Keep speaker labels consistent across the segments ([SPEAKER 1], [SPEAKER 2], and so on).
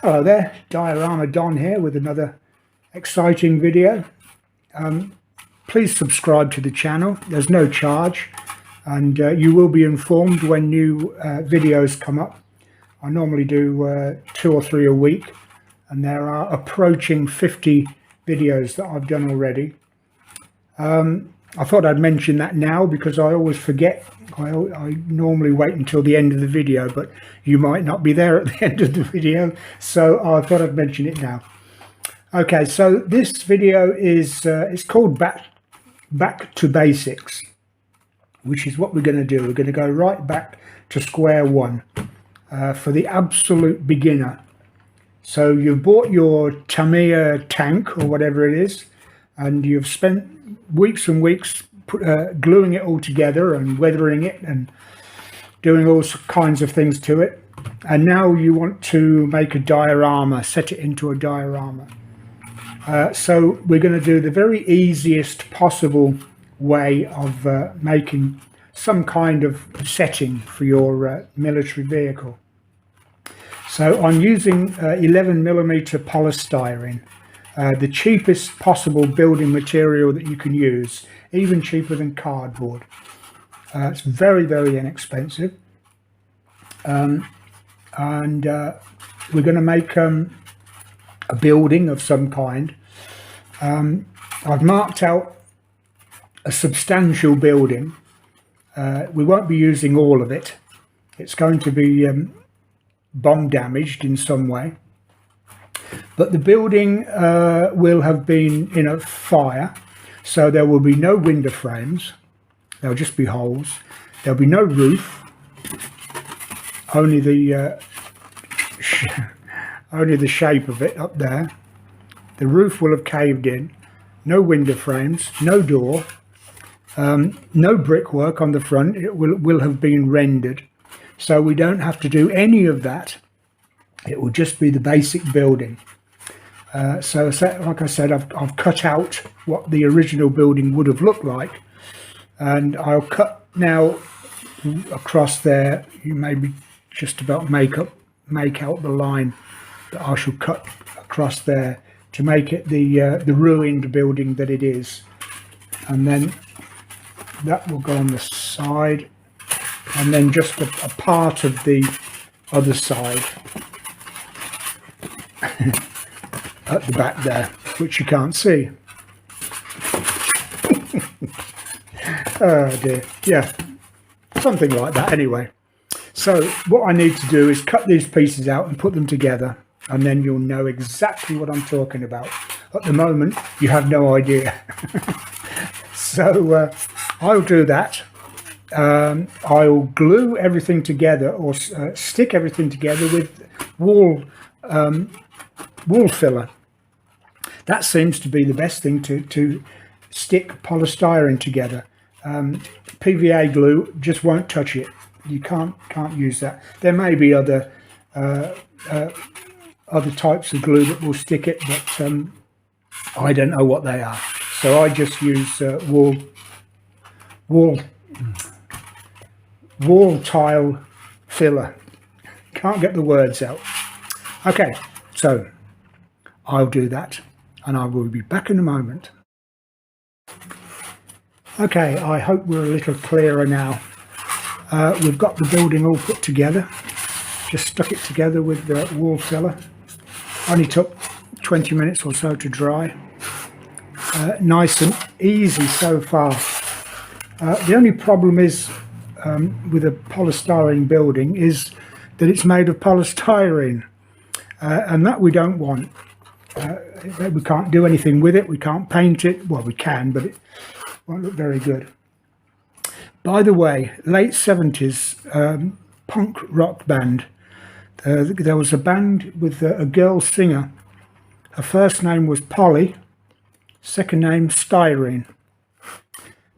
[SPEAKER 1] Hello there, Diorama Don here with another exciting video. Please subscribe to the channel. There's no charge, and you will be informed when new videos come up. I normally do 2 or 3 a week, and there are approaching 50 videos that I've done already. I thought I'd mention that now because I always forget. I normally wait until the end of the video, but you might not be there at the end of the video, so I thought I'd mention it now. Okay, so this video is it's called back to basics, which is what we're going to do. We're going to go right back to square one for the absolute beginner. So you've bought your Tamiya tank or whatever it is, and you've spent weeks and weeks gluing it all together and weathering it and doing all kinds of things to it, and now you want to make a diorama, set it into a diorama. So we're going to do the very easiest possible way of making some kind of setting for your military vehicle. So I'm using 11mm polystyrene, the cheapest possible building material that you can use, even cheaper than cardboard. It's very, very inexpensive. And we're going to make a building of some kind. I've marked out a substantial building. We won't be using all of it. It's going to be bomb damaged in some way. But the building will have been in a fire, so there will be no window frames. There'll just be holes. There'll be no roof. Only the only the shape of it up there. The roof will have caved in. No window frames. No door. No brickwork on the front. It will have been rendered, so we don't have to do any of that. It will just be the basic building. So like I said, I've cut out what the original building would have looked like, and I'll cut now across there. You maybe just about make out the line that I shall cut across there to make it the ruined building that it is, and then that will go on the side, and then just a part of the other side at the back there, which you can't see. Oh dear, yeah, something like that anyway. So what I need to do is cut these pieces out and put them together, and then you'll know exactly what I'm talking about. At the moment, you have no idea. So I'll do that. I'll glue everything together, or stick everything together with wall filler. That seems to be the best thing to stick polystyrene together. PVA glue just won't touch it. You can't use that. There may be other types of glue that will stick it, but I don't know what they are. So I just use wall tile filler. Can't get the words out. Okay, so I'll do that, and I will be back in a moment. Okay, I hope we're a little clearer now. We've got the building all put together. Just stuck it together with the wall filler. Only took 20 minutes or so to dry. Nice and easy so far. The only problem is with a polystyrene building is that it's made of polystyrene, and that we don't want. We can't do anything with it. We can't paint it. Well, we can, but it won't look very good. By the way, late 70s punk rock band. There was a band with a girl singer. Her first name was Polly, second name Styrene.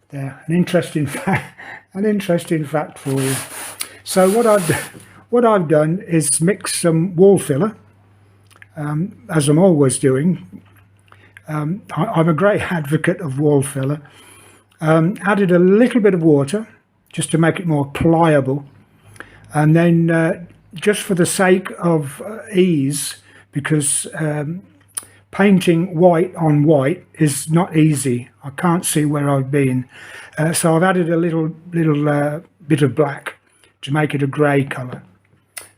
[SPEAKER 1] There, an interesting fact for you. So what I've done is mix some wall filler, as I'm always doing. I'm a great advocate of wall filler. Added a little bit of water just to make it more pliable, and then just for the sake of ease, because painting white on white is not easy. I can't see where I've been, so I've added a little bit of black to make it a grey colour.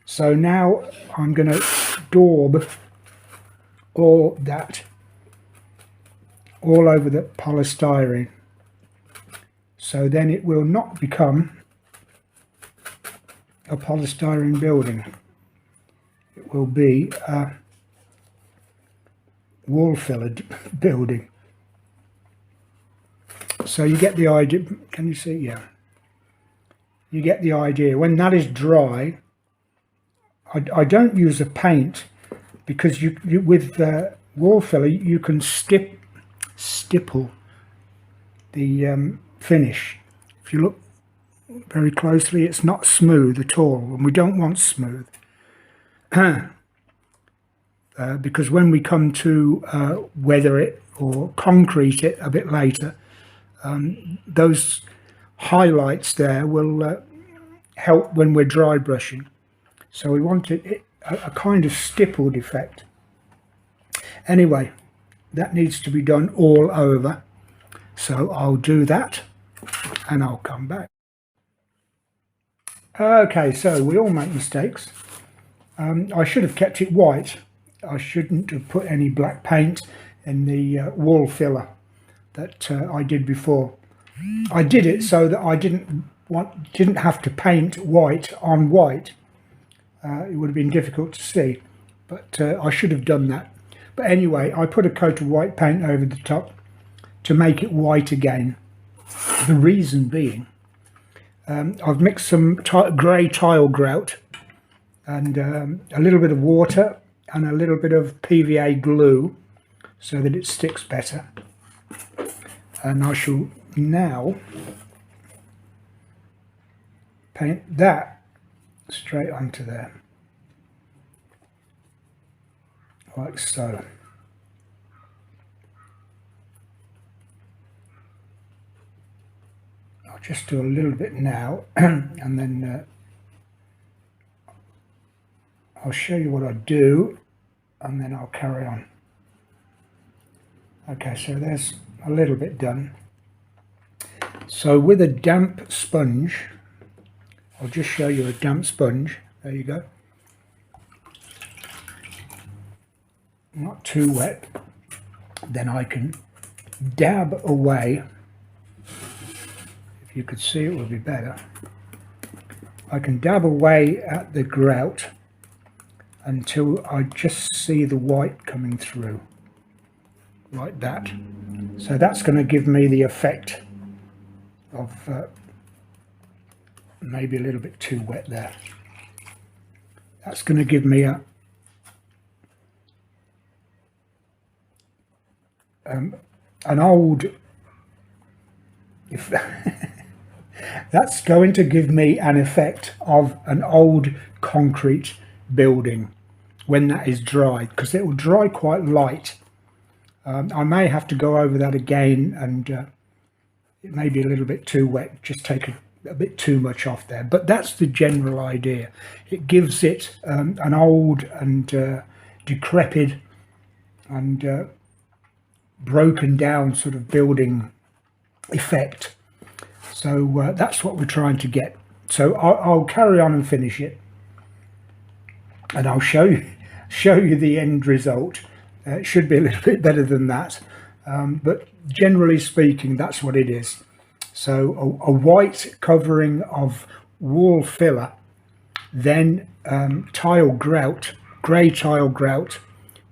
[SPEAKER 1] So now I'm going to daub all that all over the polystyrene, so then it will not become a polystyrene building. It will be a wall filler building. So you get the idea. Can you see? Yeah, you get the idea. When that is dry, I don't use a paint, because you with wall filler you can stipple the finish. If you look very closely, it's not smooth at all, and we don't want smooth. Because when we come to weather it or concrete it a bit later, those highlights there will help when we're dry brushing. So we want it a kind of stippled effect. Anyway, that needs to be done all over. So I'll do that and I'll come back. Okay, so we all make mistakes. I should have kept it white. I shouldn't have put any black paint in the wall filler that I did before. I did it so that I didn't have to paint white on white. It would have been difficult to see, but I should have done that. But anyway, I put a coat of white paint over the top to make it white again. The reason being, I've mixed some grey tile grout and a little bit of water and a little bit of PVA glue so that it sticks better. And I shall now paint that straight onto there, like so. I'll just do a little bit now and then I'll show you what I do and then I'll carry on. Okay, so there's a little bit done. So with a damp sponge, I'll just show you a damp sponge. There you go. Not too wet. Then I can dab away. If you could see, it would be better. I can dab away at the grout until I just see the white coming through, like that. So that's going to give me the effect of maybe a little bit too wet there. That's going to give me an old, if that's going to give me an effect of an old concrete building when that is dry, because it will dry quite light. I may have to go over that again, and it may be a little bit too wet, just take a bit too much off there, but that's the general idea. It gives it an old and decrepit and broken down sort of building effect. So that's what we're trying to get. So I'll carry on and finish it, and I'll show you the end result. It should be a little bit better than that, but generally speaking, that's what it is. So a white covering of wall filler, then tile grout, grey tile grout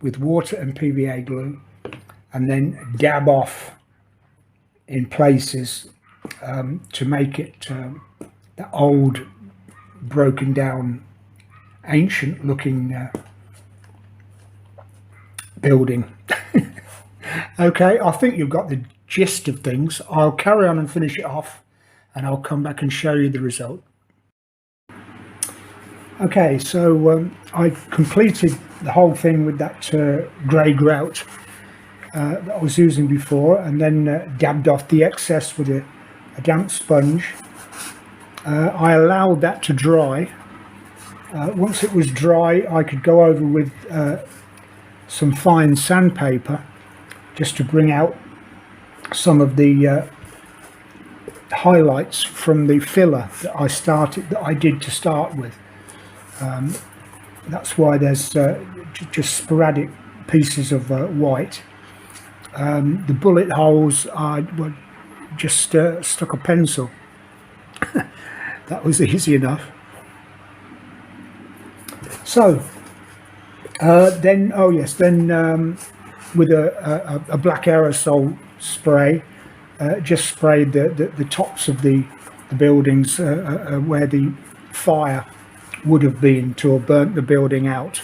[SPEAKER 1] with water and PVA glue, and then dab off in places to make it that old, broken down, ancient looking building. Okay, I think you've got the gist of things. I'll carry on and finish it off, and I'll come back and show you the result. Okay, so I completed the whole thing with that grey grout that I was using before, and then dabbed off the excess with a damp sponge. I allowed that to dry. Once it was dry, I could go over with some fine sandpaper just to bring out some of the highlights from the filler that I did to start with. That's why there's just sporadic pieces of white. The bullet holes I just stuck a pencil. That was easy enough. So then, oh yes, then with a black aerosol spray, just sprayed the tops of the buildings where the fire would have been to have burnt the building out.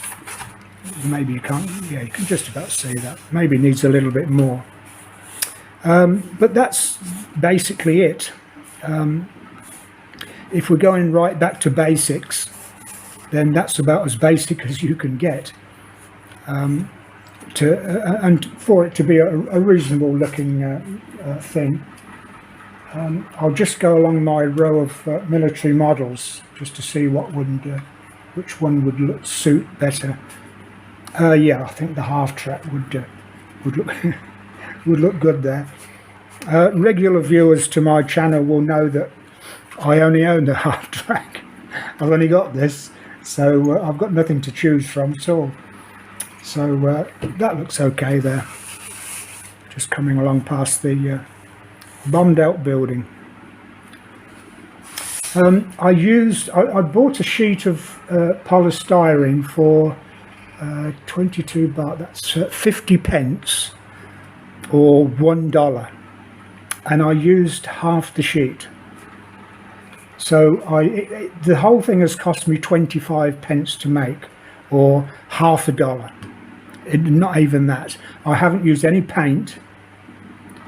[SPEAKER 1] Maybe you can't, yeah, you can just about see that. Maybe it needs a little bit more. But that's basically it. If we're going right back to basics, then that's about as basic as you can get. And for it to be a reasonable looking thing, I'll just go along my row of military models just to see which one would suit better. Yeah, I think the half track would look would look good there. Regular viewers to my channel will know that I only own the half track. I've only got this, so I've got nothing to choose from at all. So that looks okay there. Just coming along past the bombed out building. I bought a sheet of polystyrene for 22 baht, that's 50 pence or $1, and I used half the sheet. So the whole thing has cost me 25 pence to make, or half $1. Not even that. I haven't used any paint,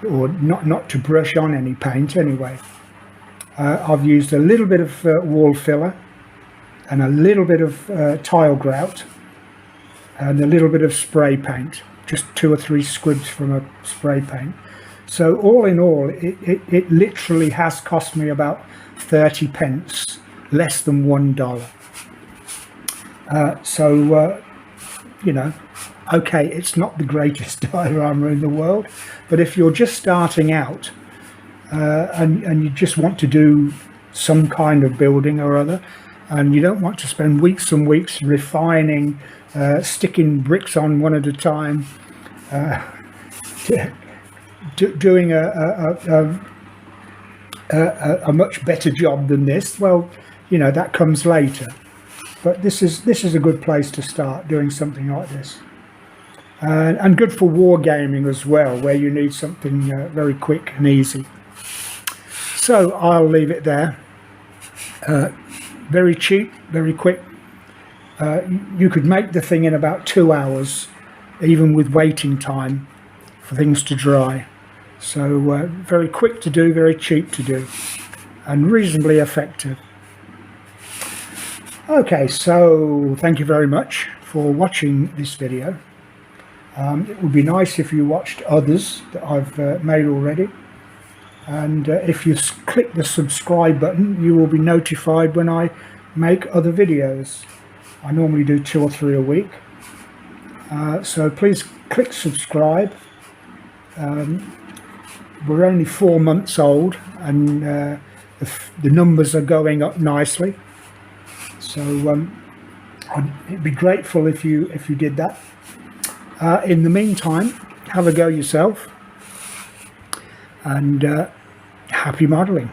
[SPEAKER 1] or not to brush on any paint anyway. I've used a little bit of wall filler and a little bit of tile grout and a little bit of spray paint, just 2 or 3 squibs from a spray paint. So all in all, it literally has cost me about 30 pence, less than $1. You know, okay, it's not the greatest diorama in the world, but if you're just starting out and you just want to do some kind of building or other, and you don't want to spend weeks and weeks refining, sticking bricks on one at a time, doing a much better job than this, well, you know, that comes later. But this is a good place to start doing something like this, and good for wargaming as well, where you need something very quick and easy. So I'll leave it there. Very cheap, very quick. You could make the thing in about 2 hours, even with waiting time for things to dry. So very quick to do, very cheap to do, and reasonably effective. Okay, so thank you very much for watching this video. It would be nice if you watched others that I've made already. And if you click the subscribe button, you will be notified when I make other videos. I normally do 2 or 3 a week. So please click subscribe. We're only 4 months old, and the numbers are going up nicely. So I'd be grateful if you did that. In the meantime, have a go yourself, and happy modelling.